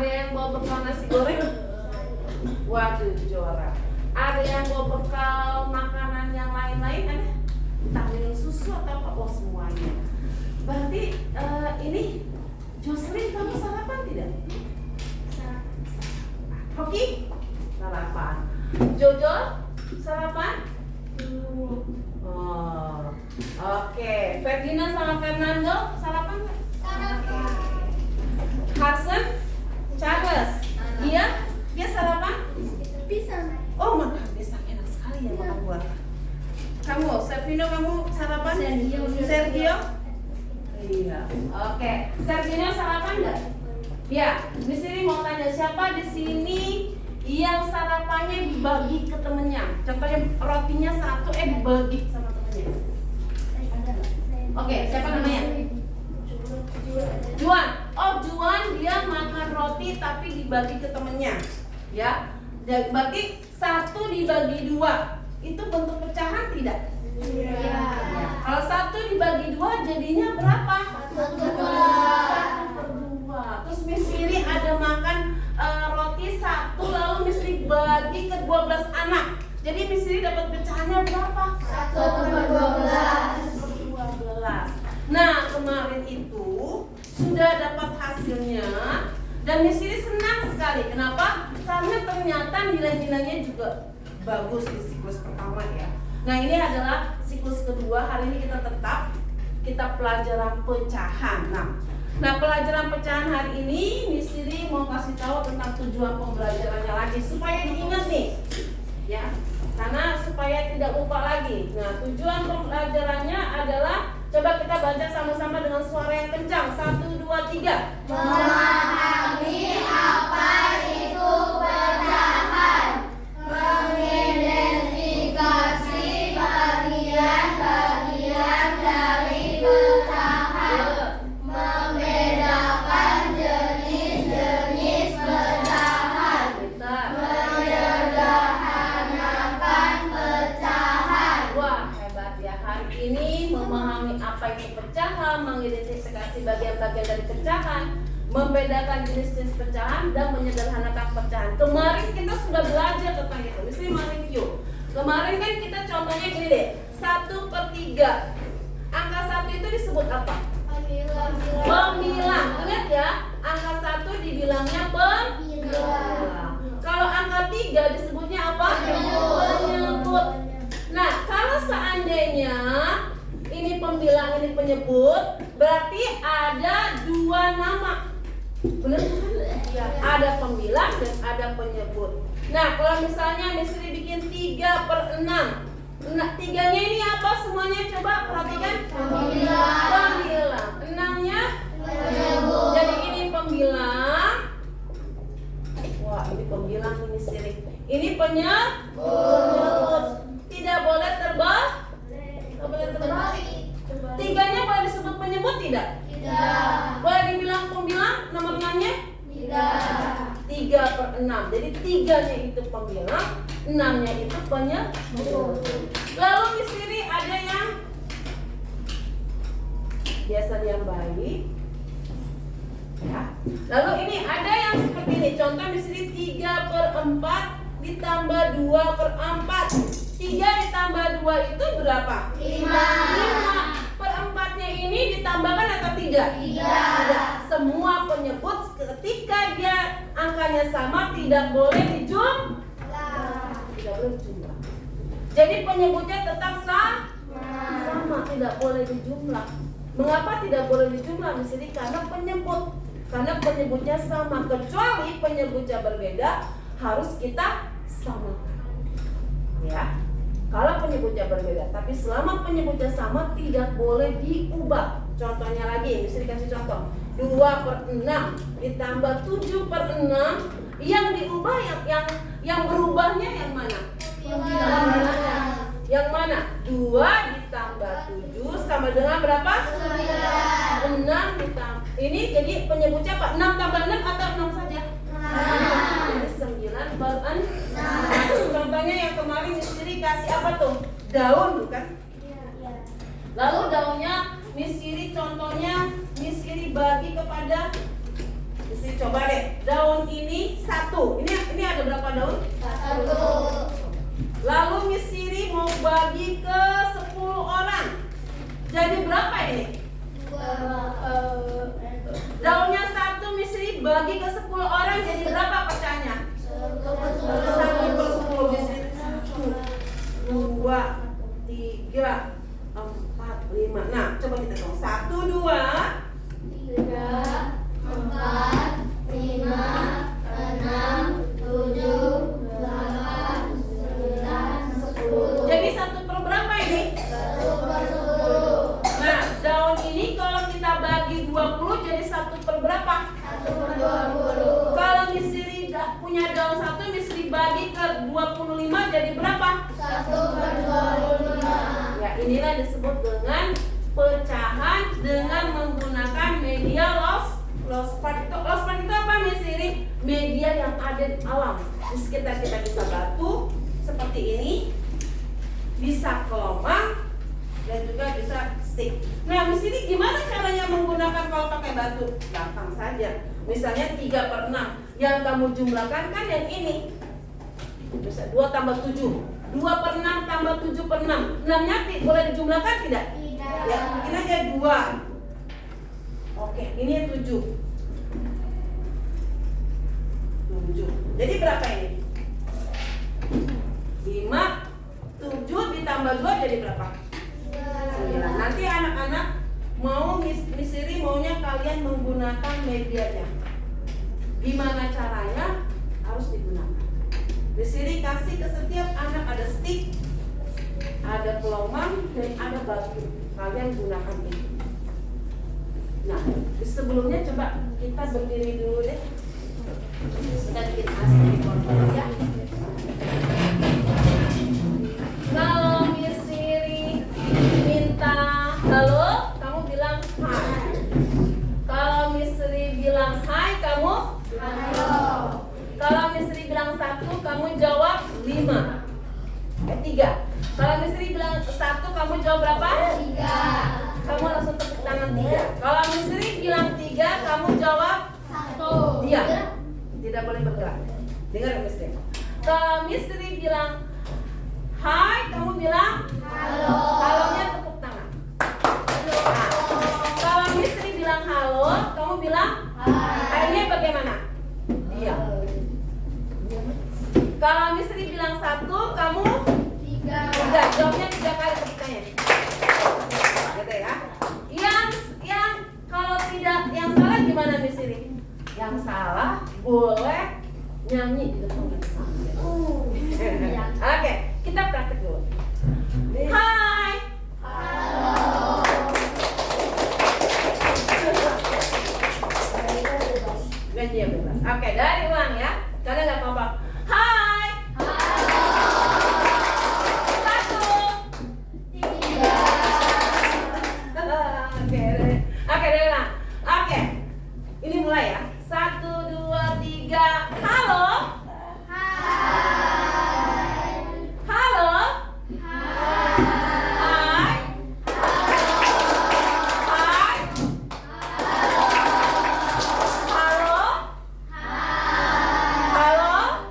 Ada yang bawa bekal nasi goreng? Waduh, juara. Ada yang bawa bekal makanan yang lain-lain? Ada? Entah minum susu atau apa? Oh, semuanya. Berarti ini Jocelyn, kamu sarapan tidak? Hoki? Sarapan. Jojo? Sarapan? Oh, oke. Ferdinand sama Fernando sarapan nggak? Sarapan. Carson? Charles? Dia sarapan? Pisang. Oh, makan pisang enak sekali ya makan buah. Kamu, Servino, kamu sarapan? Sergio? Iya. Oke. Servino sarapan nggak? Ya, di sini mau tanya siapa di sini yang sarapannya dibagi ke temennya. Contohnya rotinya satu dibagi sama temennya. Oke, siapa namanya? Juan. Oh, Juan dia makan roti tapi dibagi ke temennya. Ya. Dan berarti satu dibagi dua. Itu bentuk pecahan tidak? Iya. Ya. Kalau satu dibagi dua jadinya berapa? 1/2. Terus Miss Riri ada makan roti satu lalu Miss Riri bagi ke 12 anak. Jadi Miss Riri dapat pecahannya berapa? 1/12. Nah, kemarin itu sudah dapat hasilnya dan Miss Riri senang sekali. Kenapa? Karena ternyata nilai-nilainya juga bagus di siklus pertama ya. Nah, ini adalah siklus kedua. Hari ini kita pelajaran pecahan. Nah, pelajaran pecahan hari ini Miss Riri mau kasih tahu tentang tujuan pembelajarannya lagi supaya diingat nih. Ya. Karena supaya tidak lupa lagi. Nah, tujuan pembelajarannya adalah coba kita baca sama-sama dengan suara yang kencang. 1, 2, 3. Memahami apa itu pecahan. Mengidentifikasi bagian-bagian dari pecahan. Membedakan jenis-jenis pecahan. Menyederhanakan pecahan. Wah, hebat ya. Hari ini memahami apa itu pecahan, mengidentifikasi bagian-bagian dari pecahan, membedakan jenis-jenis pecahan, dan menyederhanakan pecahan. Kemarin kita sudah belajar tentang itu. Mesti mereview. Kemarin kan kita contohnya gini deh, 1/3. Angka 1 itu disebut apa? Pembilang. Ingat ya, angka 1 dibilangnya pembilang. Kalau angka 3 disebutnya apa? Penyebut. Nah, kalau seandainya ini pembilang, ini penyebut, berarti ada dua nama. Benar kan? Ya, ada pembilang dan ada penyebut. Nah, kalau misalnya Miss Riri bikin 3/6. Nah, 3-nya ini apa semuanya? Coba perhatikan. Pembilang. 6-nya Penyebut. jadi ini pembilang. Wah, ini pembilang ini Miss Riri. Ini penyebut. Tidak boleh terbalik. Tidak boleh terbalik. 3-nya boleh disebut penyebut tidak? Tidak. Boleh dibilang pembilang nomor 6-nya? Tidak. 3/6. Jadi 3-nya itu pembilang, 6-nya itu penyebut. Lalu di sini ada yang biasa yang baik. Ya. Lalu ini ada yang seperti ini. Contoh di sini 3/4 ditambah 2/4. 3 ditambah 2 itu berapa? 5. 5/4-nya ini ditambahkan atau tidak? Tidak. Semua penyebut ketika dia angkanya sama tidak boleh dijumlah. Tidak boleh dijumlah. Jadi penyebutnya tetap sama, tidak boleh dijumlah. Mengapa tidak boleh dijumlah? Misalnya karena penyebut. Karena penyebutnya sama, kecuali penyebutnya berbeda harus kita samakan. Ya. Kalau penyebutnya berbeda, tapi selama penyebutnya sama tidak boleh diubah. Contohnya lagi, bisa dikasih contoh. 2/6 ditambah 7/6, yang diubah yang berubahnya yang mana? Yang mana? 2 ditambah 7 sama dengan berapa? 6 ditambah. Ini jadi penyebutnya apa? 6 tambah 6 atau 6 saja? Jadi 9/6. Contohnya yang kemarin Miss Riri kasih apa tuh? Daun bukan? Lalu daunnya Miss Riri contohnya Miss Riri bagi kepada di sini Mesti coba deh. Daun ini 1. Ini ada berapa daun? 1. Lalu Miss Siri mau bagi ke 10 orang. Jadi berapa ini? 2. Daunnya 1 Miss Siri bagi ke 10 orang jadi berapa pecahnya? 1 per 10 Miss Siri. 1, 2, 3, 4, 5. Nah, coba kita hitung. 1, 2, 3, 4, 5, 6, 7, 8, 9, 10. jadi 1 per berapa ini? 1 per 10. Nah, daun ini kalau kita bagi 20 jadi 1 per berapa? 1 per 20. Kalau Miss Siri punya daun 1, Miss Siri bagi ke 25 jadi berapa? 1 per 25. Ya, inilah disebut dengan pecahan dengan menggunakan media lost part. Lost part itu apa Miss Siri? Media yang ada di alam. Di sekitar kita bisa batu seperti ini, bisa kelombang, dan juga bisa stick. Nah, Miss Siri gimana caranya menggunakan kalau pakai batu? Gampang saja. Misalnya 3 per 6. Yang kamu jumlahkan kan yang ini. Bisa 2 tambah 7. 2 per 6 tambah 7 per 6. 6-nya boleh dijumlahkan tidak? Tidak. Ya, bikin aja 2. Oke, ini 7. 7. Jadi berapa ini? 5, 7 ditambah 2 jadi berapa? 9. Nanti anak-anak mau Miss Siri maunya kalian menggunakan medianya. Gimana caranya? Harus digunakan. Miss Siri kasih ke setiap anak ada stick, ada pelombang, dan ada batu. Kalian gunakan ini. Nah, sebelumnya coba kita berdiri dulu deh. Kita bikin asli ya. Kalau Miss Siri minta halo, kamu bilang hai. Kalau Miss Siri bilang hai, kamu Halo. kalau Miss Siri bilang 1, kamu jawab 5. 3. Kalau Miss Siri bilang 1, kamu jawab berapa? 3. Kamu langsung tepuk tangan 3. Kalau Miss Siri bilang 3, kamu jawab 1. diam. Tidak boleh bergerak. Dengar Miss Siri. Kalau Miss Siri bilang hai, kamu bilang Halo. halonya tepuk tangan. Nah, kalau Miss Siri bilang halo, kamu bilang Hai. hai-nya bagaimana? Diam. Kalau Miss Siri bilang 1, kamu 3. udah jawabnya 3 kali tepuknya. Gitu ya. Yang kalau tidak, yang salah gimana Miss Siri? Yang salah boleh nyanyi di depan kita. Oke, kita praktek dulu. Hai. Halo. Ganti yang bebas. Oke, dari ulang ya. Karena nggak apa-apa. Hai. Halo. 1. 3. Oke, dari ulang. Oke. Ini mulai ya. 1, 2, 3. Halo. Hai. Halo. Hai. Hai. Hai. Halo. Hai. Halo.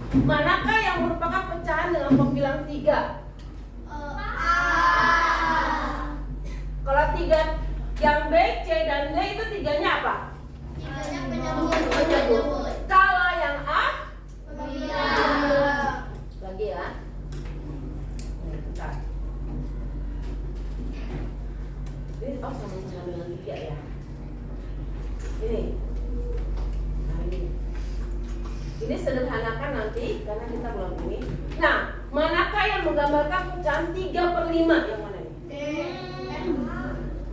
Manakah yang merupakan pecahan dengan pembilang 3? Kalau 3 yang B, C, dan D itu 3-nya apa? Penyebut. Kalau yang A? Lagi ya. Bentar. Ini sama-sama dengan 3 ya. Ini. Nah, ini sederhanakan nanti karena kita belum ini. Nah, manakah yang menggambarkan pecahan 3/5? Yang mana ini?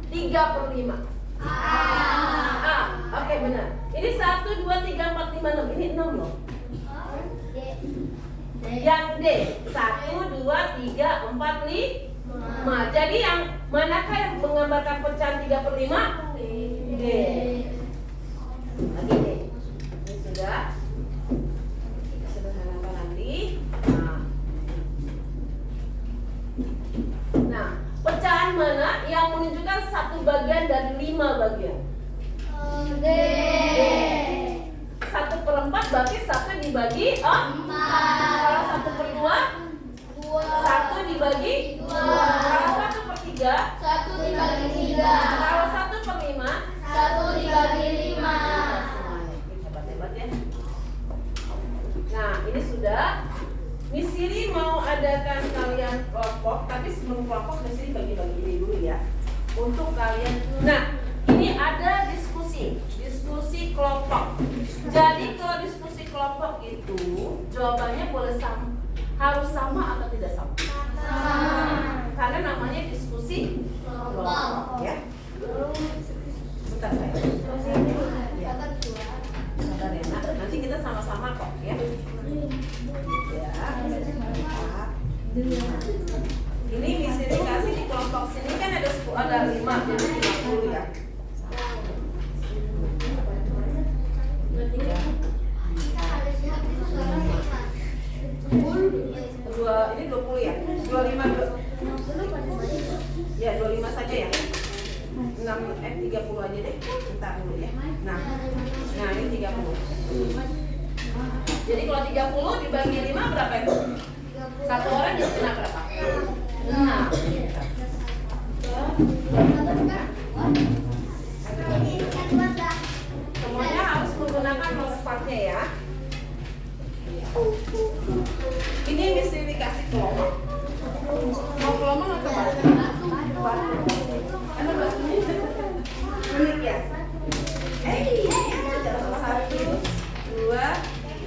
3/5. A. Oke, benar. Ini 1, 2, 3, 4, 5, 6. Ini 6 loh. Yang D 1, 2, 3, 4, 5. Jadi yang manakah yang menggambarkan pecahan 3/5? D. Lagi D. Ini sudah. Sederhanakan nanti. Nah, pecahan mana yang menunjukkan 1 bagian dari 5 bagian? D. 1/4 berarti 1 dibagi 4. Kalau 1/2? 1 dibagi 2. Kalau 1/3? 1 dibagi 3. Kalau 1/5? 1 dibagi 5. Hebat-hebat ya. Nah, ini sudah. Miss Siri mau adakan kalian kelompok, tapi sebelum kelompok Miss Siri bagi-bagi ini dulu ya. Untuk kalian. Nah, ini ada diskusi kelompok. Jadi kalau diskusi kelompok itu jawabannya boleh sama, harus sama atau tidak sama? Karena namanya diskusi kelompok ya. Bentar saya. Ya. Sabar ya, nak. Nanti kita sama-sama kok ya. Ya. Ini misi dikasih di kelompok sini kan ada 5 jadi 50 ya. Ini 20 ya. 25 ya 25 saja ya. 30 aja deh. Bentar dulu ya. Nah ini 30. Jadi kalau 30 dibagi 5 berapa itu? Satu orang jadi kena berapa? 6. Semuanya harus menggunakan mouse-partnya ya. Ini mesti dikasih kelompok. Mau kelompok atau batu? Ada batunya? Unik ya? 1, 2,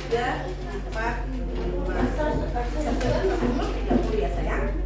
3, 4, 5. Sampai 30 ya sayang. 1,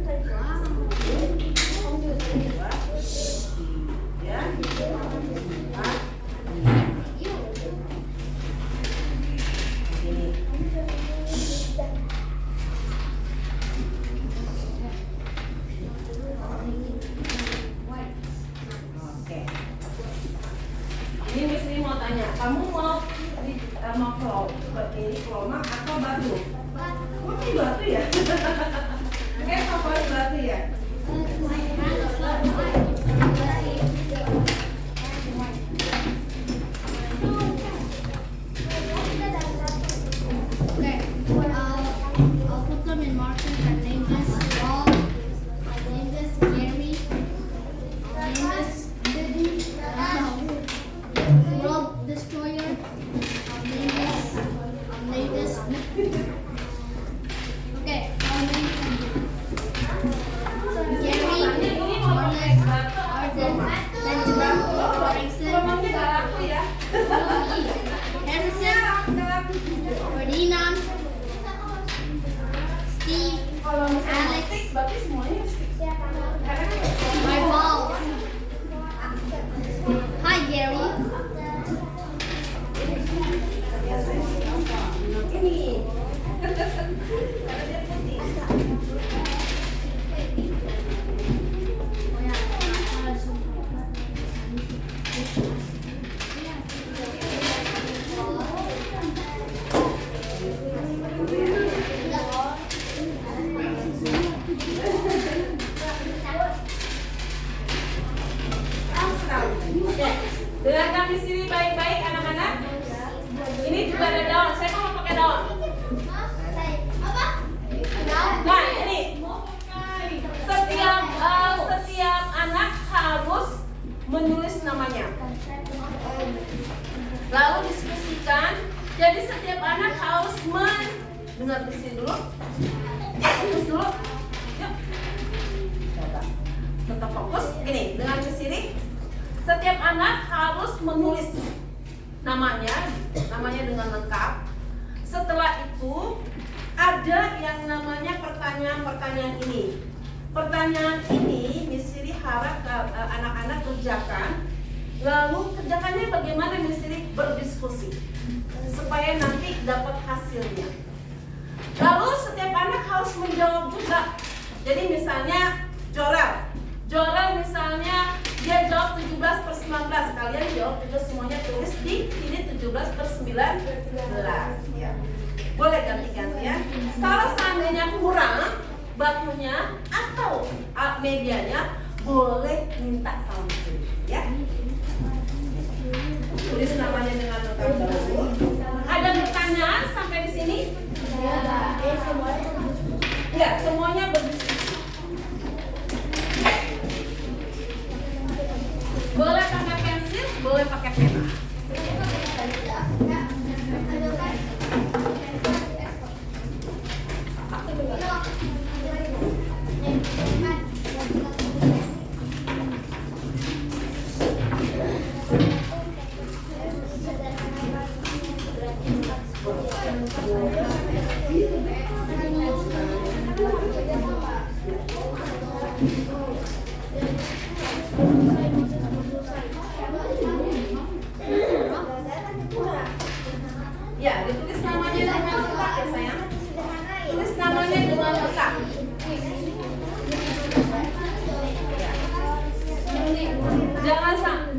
namanya. Lalu diskusikan. Jadi setiap anak harus dengar di sini dulu. Fokus dulu. Yuk. Coba. Tetap fokus. Ini dengar di sini. Setiap anak harus menulis namanya dengan lengkap. Setelah itu ada yang namanya pertanyaan ini. Pertanyaan ini Miss Siri harap anak-anak kerjakan. Lalu kerjakannya bagaimana Miss Siri? Berdiskusi supaya nanti dapat hasilnya. Lalu setiap anak harus menjawab juga. Jadi misalnya Jorel misalnya dia jawab 17/19. Kalian jawab juga semuanya, tulis di sini 17/19 ya. Boleh ganti-gantian. Kalau seandainya kurang batunya atau medianya, boleh minta sama Miss ya. Tulis namanya dengan lengkap dulu. Ada pertanyaan sampai di sini? Ya, semuanya berdiskusi. Boleh pakai pensil, boleh pakai pena. Ya, ditulis namanya dengan lengkap ya sayang. Tulis namanya dengan lengkap.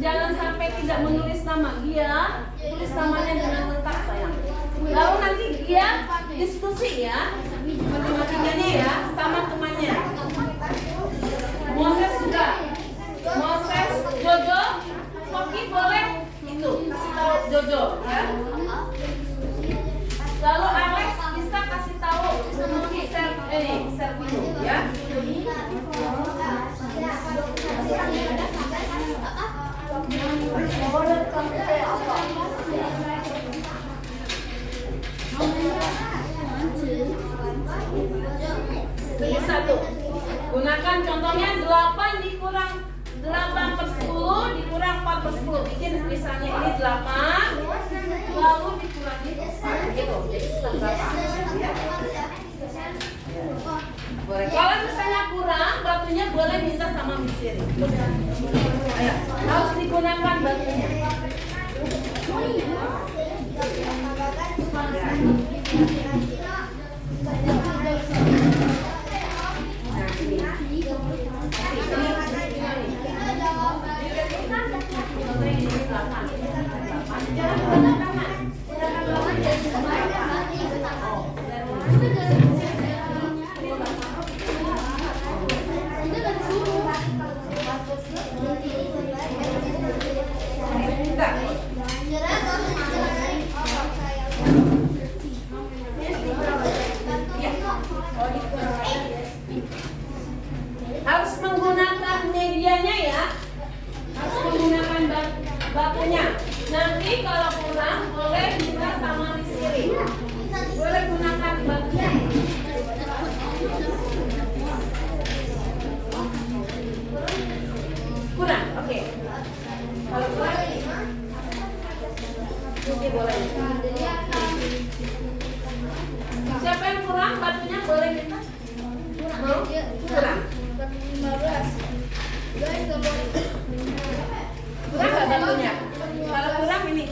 Jangan sampai tidak menulis nama dia. Tulis namanya dengan lengkap sayang. Lalu nanti dia diskusi ya, matematikanya ya, sama temannya. Moses juga. Moses, Jojo, Foki boleh itu kasih tahu Jojo ya. Lalu Alex bisa kasih tahu Servino ya. Ini satu. Gunakan contohnya 8 dikurang 8/10 dikurang 4/10. Bikin misalnya ini 8 lalu dikurangi 4 gitu. Jadi berapa? Ya. Boleh. Kalau misalnya kurang batunya boleh minta sama Miss Siri. Ayo, harus digunakan batunya. Harus menggunakan medianya ya. Harus menggunakan batunya. Nanti kalau kurang boleh minta sama Miss Siri. Boleh gunakan batunya. Kurang, oke. Kalau kurang ini boleh. Siapa yang kurang batunya boleh minta? Mau? Kurang. 15. Guys, nggak boleh. Kurang nggak batunya? Kalau kurang ini.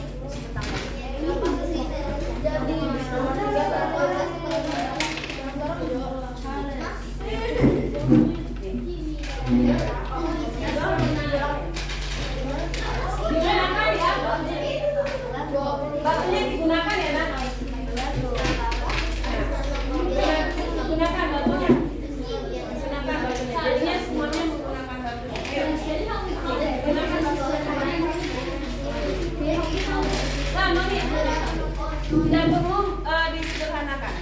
Jadi digunakan ya batunya digunakan ya nak. Gunakan batunya. Gunakan batunya. Jadinya semuanya menggunakan batunya. Gunakan batunya. Nah, Mami, tidak perlu disederhanakan.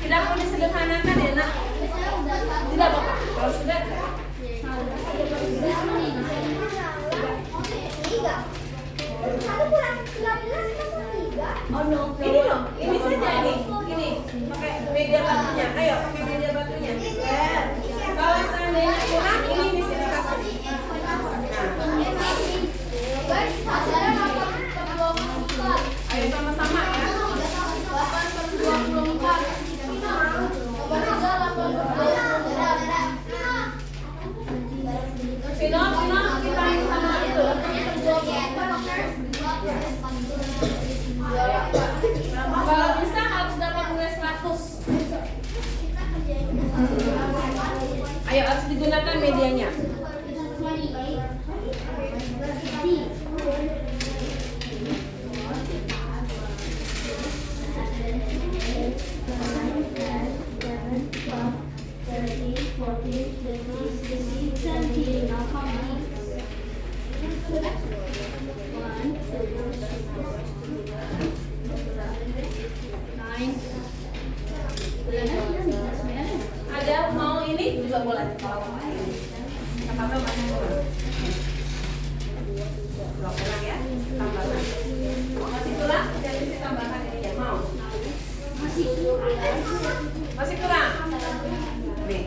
Tidak perlu disederhanakan ya nak. Tidak apa-apa. Kalau sudah Oh no. Ini loh, ini saja nih. Ini pakai media batunya. Ayo, pakai media batunya. Kalau seandainya kurang, ini bisa dikasih. Guys, hasilnya 8/24. Ayo sama-sama ya. 8/24. Nomor 3 8/24. Vino, kita sama itu. Kalau bisa harus dapat nilai 100. Ayo, harus digunakan medianya. Ada mau ini juga boleh. Kalau apa masih kurang. Kalau kurang ya, tambahkan. Masih kurang, jadi bisa tambahkan ini ya. Mau? Masih kurang. Nih.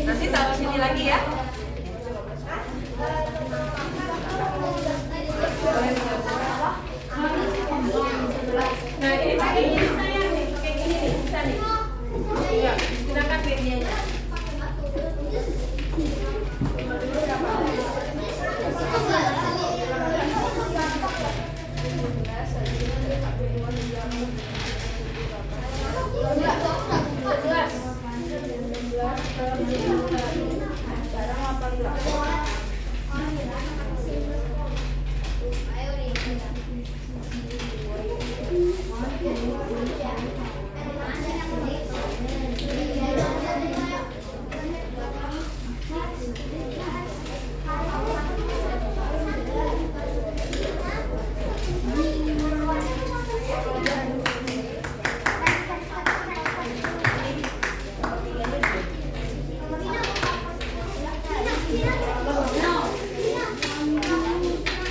Nanti taruh sini lagi ya. Nah ini pakai gini sayang nih, pakai gini nih, bisa nih. Ya, gunakan medianya.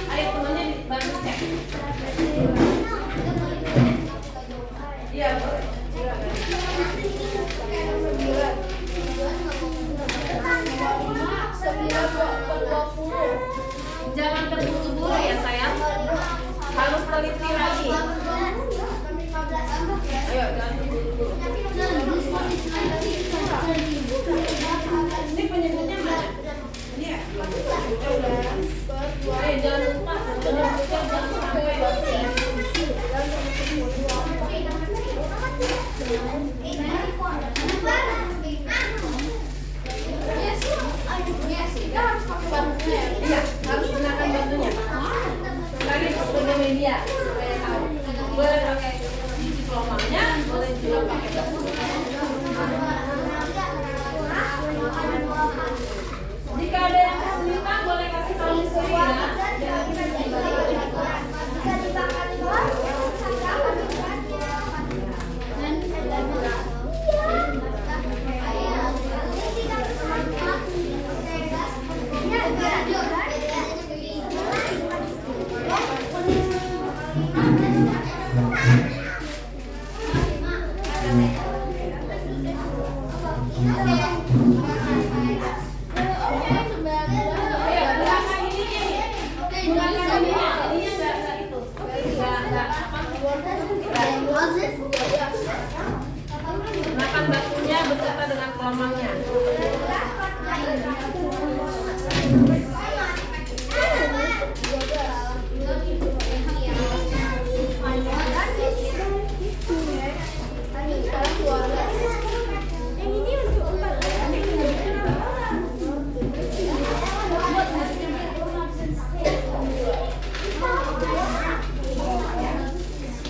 Ayo temannya bantu cek. Iya boleh. Jangan terburu-buru ya sayang. Harus teliti lagi. Ayo jangan terburu-buru. Ini penyebutnya mana? Ini ya. Ayo jangan lupa penyebutnya jangan sampai. Iya, harus gunakan batunya. Lagi punya media supaya tahu. Boleh pakai diplomanya, boleh juga pakai batu. Jika ada yang kesulitan, boleh kasih tahu saya ya. Gunakan batunya beserta dengan kelomangnya.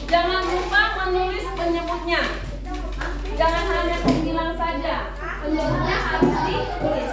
Jangan lupa menulis penyebutnya. Jangan hanya pembilang saja. Penyebutnya harus ditulis.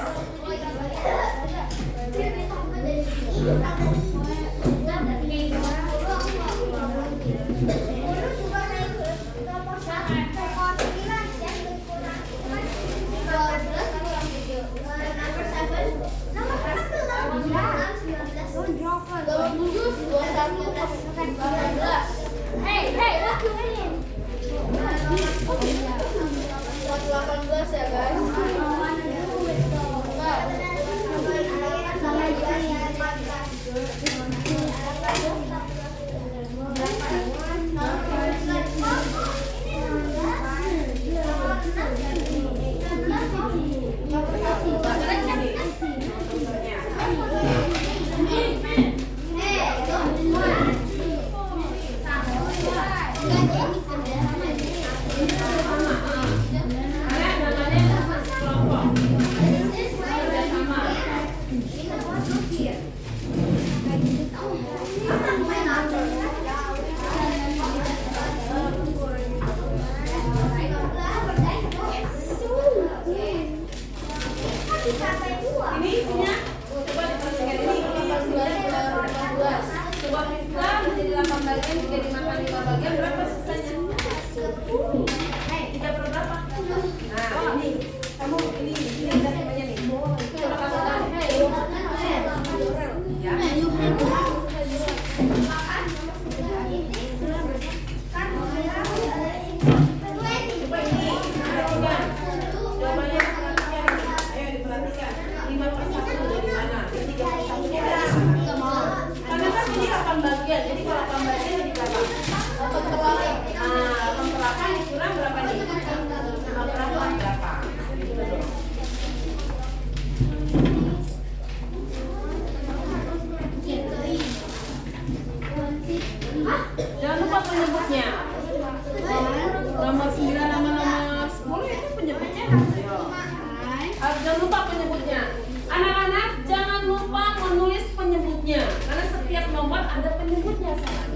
jangan lupa penyebutnya. Anak-anak jangan lupa menulis penyebutnya karena setiap nomor ada penyebutnya sayang.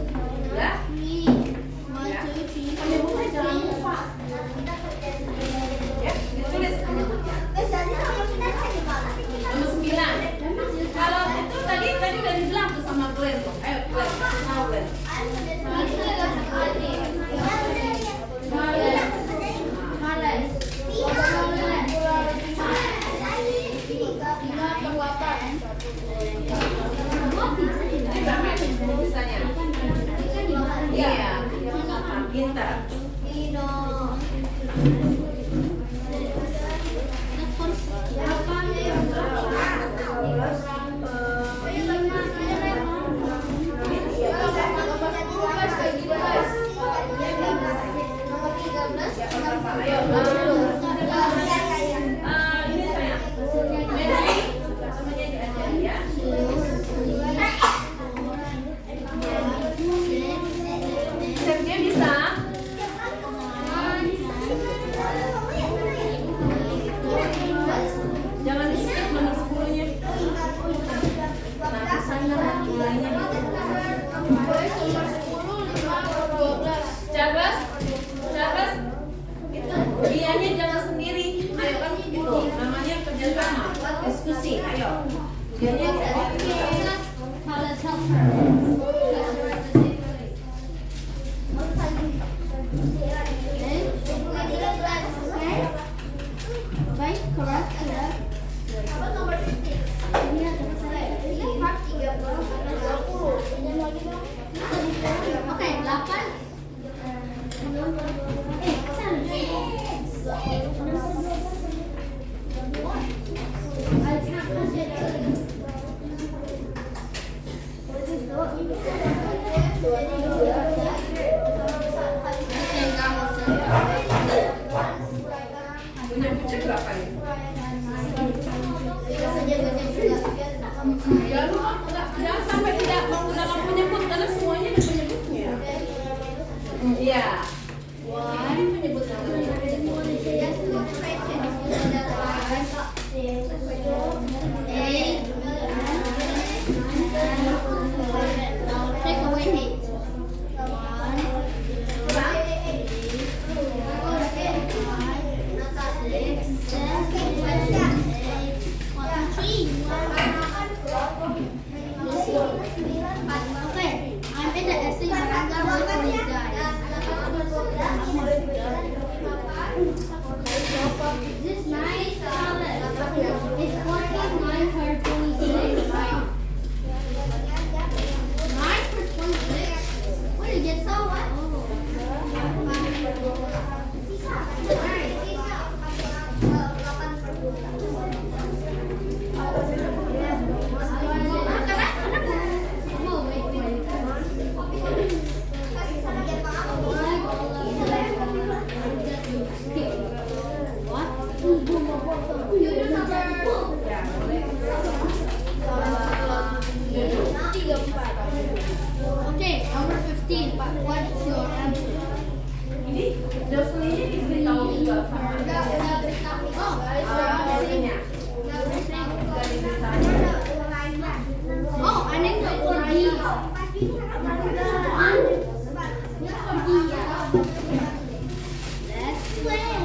Ya. Ya. Penyebutnya jangan lupa. Ya, ditulis penyebutnya. Nomor 9. Kalau itu tadi udah dibilang tuh sama Glenn tuh. Ayo Glenn, kasih tahu Glenn. Ini berapa tulisannya? Iya, pintar. Ini saya. Messi samanya diajar ya. Sergei bisa? Jangan di-skip nomor 10-nya. Nah, sana mulainya. Cabas, itu dianya jangan sendiri. Ayo kan gitu, namanya kerjasama, diskusi. Ayo, dianya Baik, correct ya. Apa nomor 15? Ini ada masalah. Ini part 30. Oke, 8. punya kucing berapa nih? Jangan sampai tidak menggunakan penyebut karena semuanya ada penyebutnya. Iya. Ini penyebut namanya. Take away 8. Okay, I'm in the essay, but I'm gonna wait for you guys. Is this nice? It's 49 for 26. 9 for 26? What did you get so what? Okay, number 15. What's your answer? Ini Jocelyn-nya diberitahu juga sama. Oh, I named it for D. Let's play.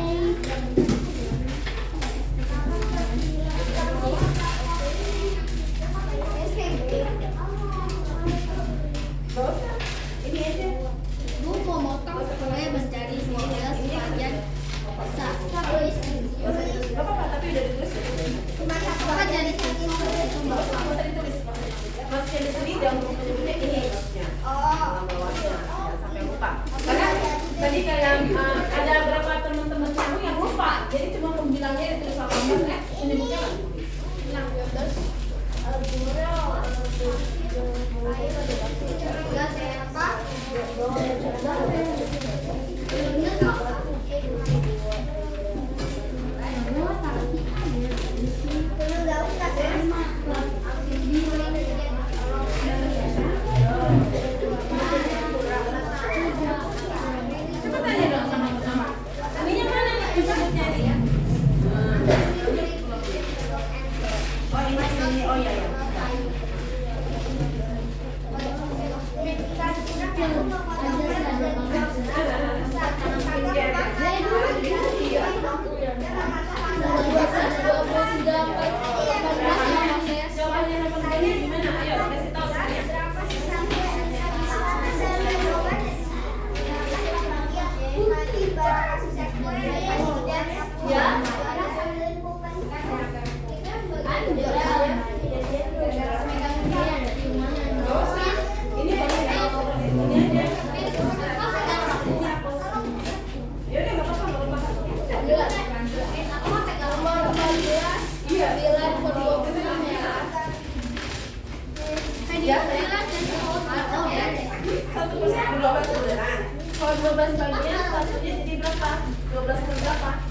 12 bagian, satunya jadi berapa? 12 per berapa?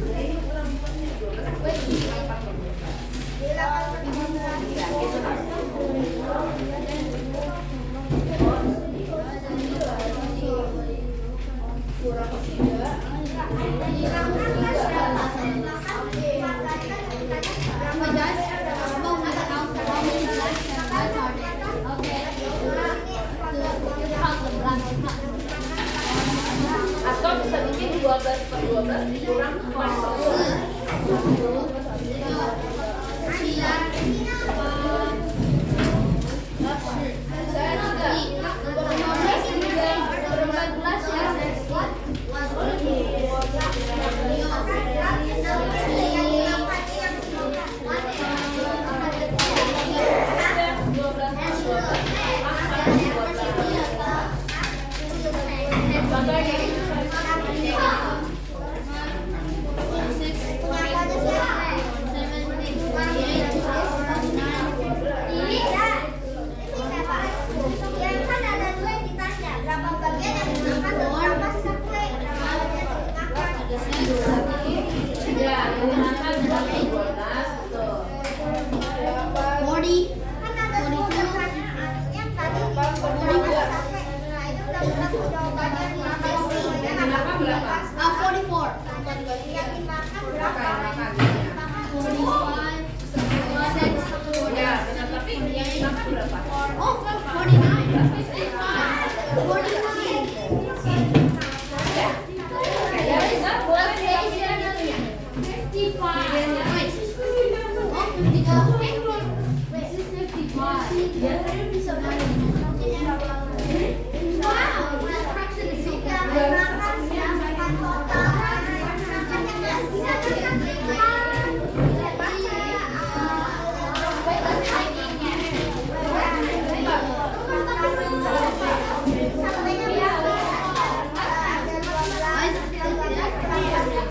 Ini kurang 12 per 8. Ya, gitu kan. Atau bisa bikin 12 per 12 dikurang 4 per 12.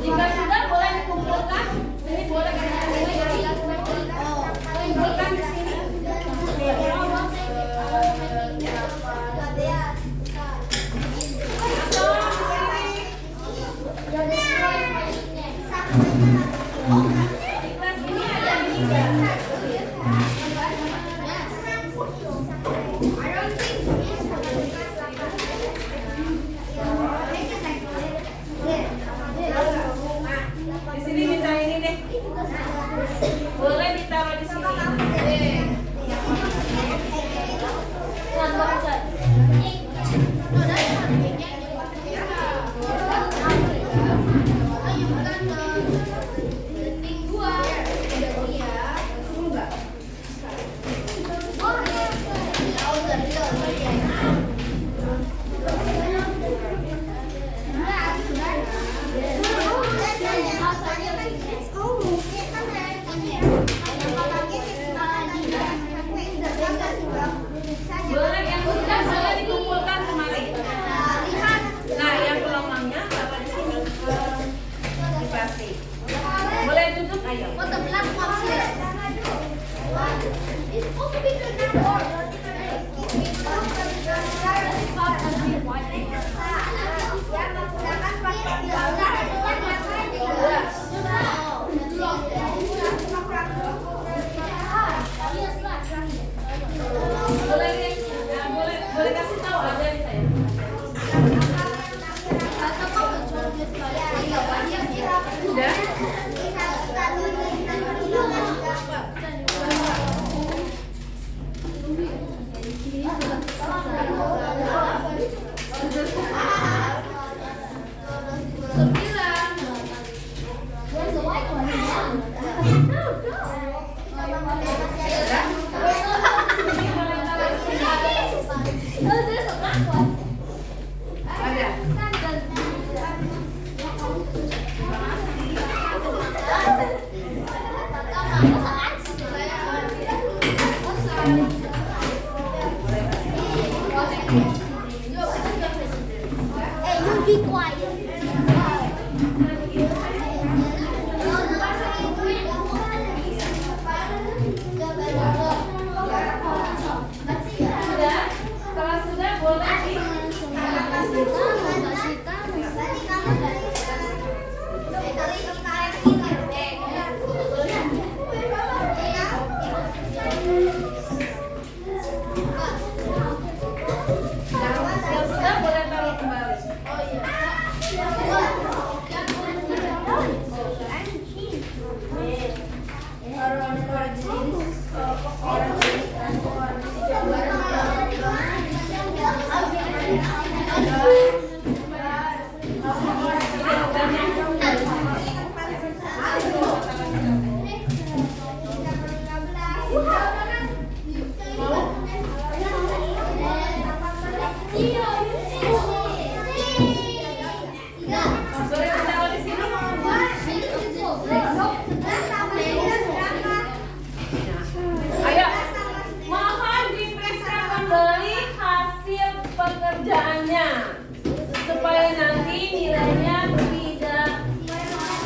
Jika sudah boleh dikumpulkan, ini boleh kumpulkan di sini. Di sini minta ini deh. Boleh ditaruh di sini.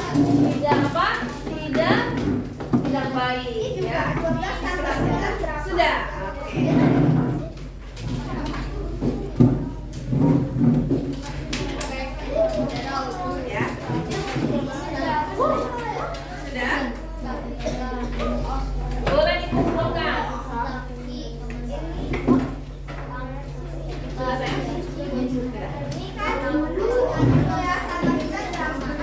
Tidak apa? Tidak baik. Ya. 12 tambah 9 berapa? Sudah. Oke. Ya. Sudah. Boleh dikumpulkan. Sudah sayang? Sudah. Ini kan 12 tambah 9 berapa?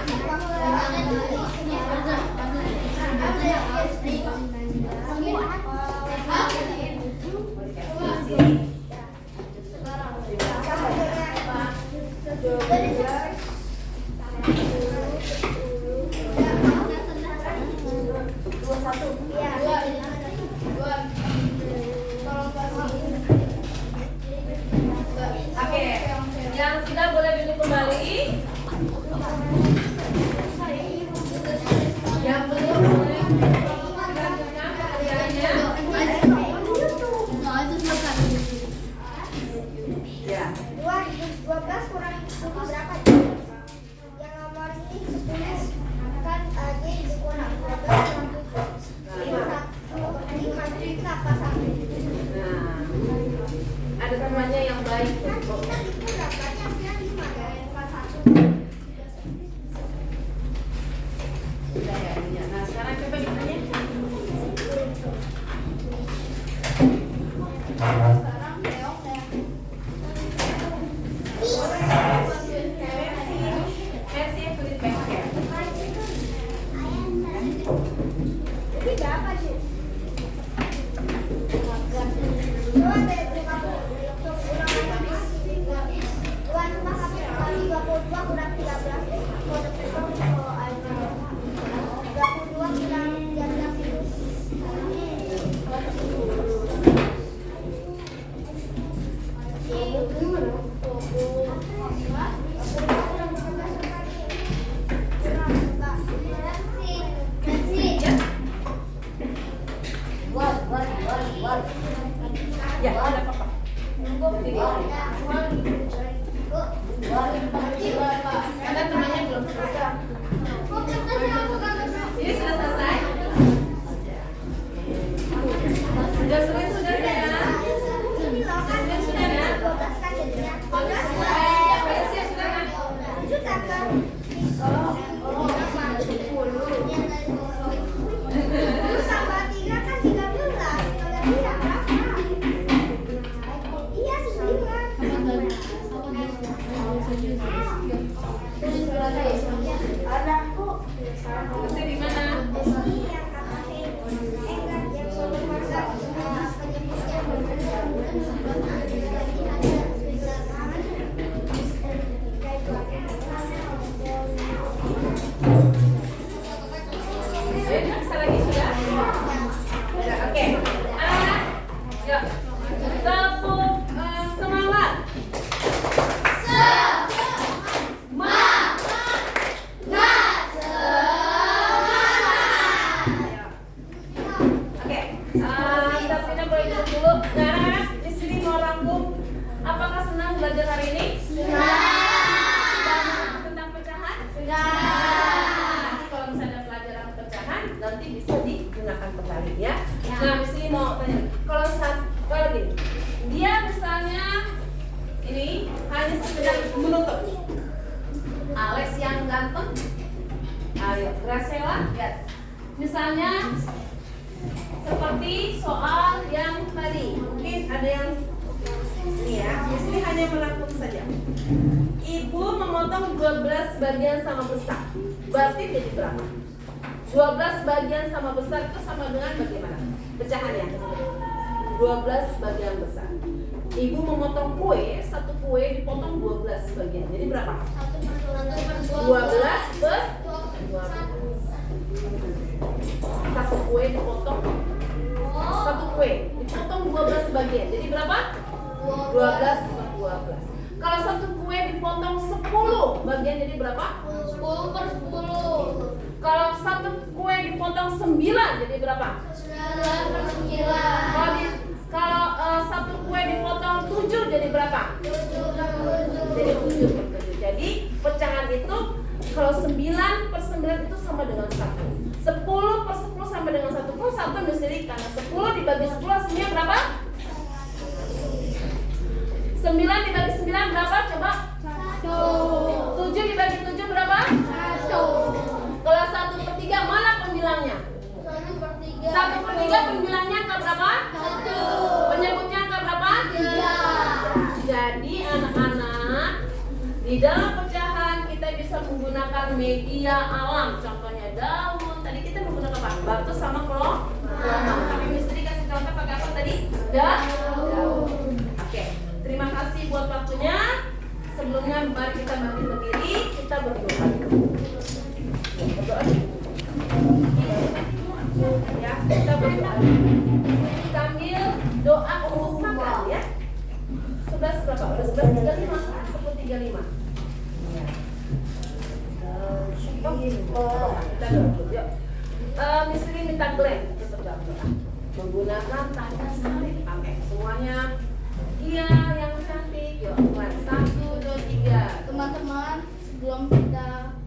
Oke. Yang sudah boleh duduk kembali. Yang belum boleh dilanjutkan pekerjaannya. Ya. 12 kurang 10 berapa? Yang nomor ini 10 kan jadi dikurang 12 kurang 7 5 apa sama? Nah, ada temannya yang baik. Kan kita dikurang kan hasilnya 5 ya, bukan 1. Sudah ya, ini ya. Nah, sekarang coba ditanya. Sekarang Leong ya. Versi yang kulit bengkel. Ini berapa sih? Dua dari berapa? Dua tambah 22 kurang 13. Kode pegang kalau ada 32 kurang 13 itu. Ya, ada apa-apa. Ada temannya belum selesai. Ini sudah selesai? Sudah selesai, sudah ya. Sudah ya. Versi yang sudah kan? Versi di mana? Ayo, bisa lagi sudah? Sudah, oke. Yuk. Tepuk semangat. Oke, Sabrina boleh duduk dulu. Nah, anak-anak di sini mau rangkum. Apakah senang belajar hari ini? Tentang pecahan? Nanti kalau misalnya pelajaran pecahan, nanti bisa digunakan kembali ya. Nah, di sini mau tanya. Kalau gini, dia misalnya ini hanya sekedar menutup. Alex yang ganteng. Ayo, Graciela, lihat. Misalnya seperti soal yang tadi, mungkin ada yang ini ya. Di sini hanya melengkung saja. Ibu memotong 12 bagian sama besar. Berarti jadi berapa? 12 bagian sama besar itu sama dengan bagaimana? Pecahannya. 12 bagian besar. Ibu memotong kue, satu kue dipotong 12 bagian. Jadi berapa? 12 per 12. Satu kue dipotong 12 bagian. Jadi berapa? 12 per 12. Kalau satu kue dipotong 10 bagian jadi berapa? 10 per 10. Kalau satu kue dipotong 9 jadi berapa? 9 per 9. Kalau satu kue dipotong 7 jadi berapa? 7 per 7. Jadi 7 per 7. Jadi pecahan itu kalau 9 per 9 9 itu sama dengan 1. 10 per 10 sama dengan 1. Kok 1 misteri? Karena 10 dibagi 10 hasilnya berapa? 9 dibagi 9 berapa? Coba. 7 dibagi 7 berapa? 1. Kalau 1/3 mana pembilangnya? 1/3 pembilangnya angka berapa? 1. Penyebutnya angka berapa? 3. Jadi anak-anak, di dalam pecahan kita bisa menggunakan media alam. Contohnya daun. Tadi kita menggunakan apa? Batu sama kelompok. Tapi misteri kasih contoh pakai apa tadi? Daun. Oke, terima kasih buat waktunya. Sebelumnya mari kita bangkit berdiri, kita berdoa. Berdoa. Ya, kita berdoa. Sambil doa untuk makan ya. 11 berapa? Udah 11:35, 10:35. Ya. Kita dulu yuk. Misteri minta Glenn untuk berdoa. Menggunakan tanda salib. Oke, semuanya. Iya, yang cantik. Yuk, Glenn. 1, 2, 3. Teman-teman, sebelum kita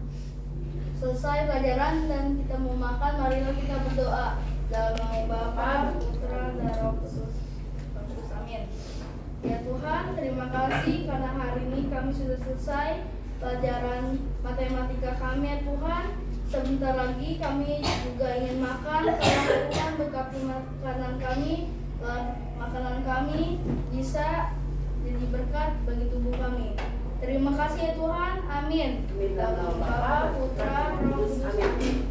selesai pelajaran dan kita mau makan, marilah kita berdoa. Dalam nama Bapa, Putra, dan Roh Kudus. Amin. Ya Tuhan, terima kasih karena hari ini kami sudah selesai pelajaran matematika kami ya Tuhan. Sebentar lagi kami juga ingin makan. Tolong Tuhan berkati makanan kami bisa jadi berkat bagi tubuh kami. Terima kasih ya Tuhan. Amin. Dalam nama Bapa, Putra, Roh Kudus. Amin.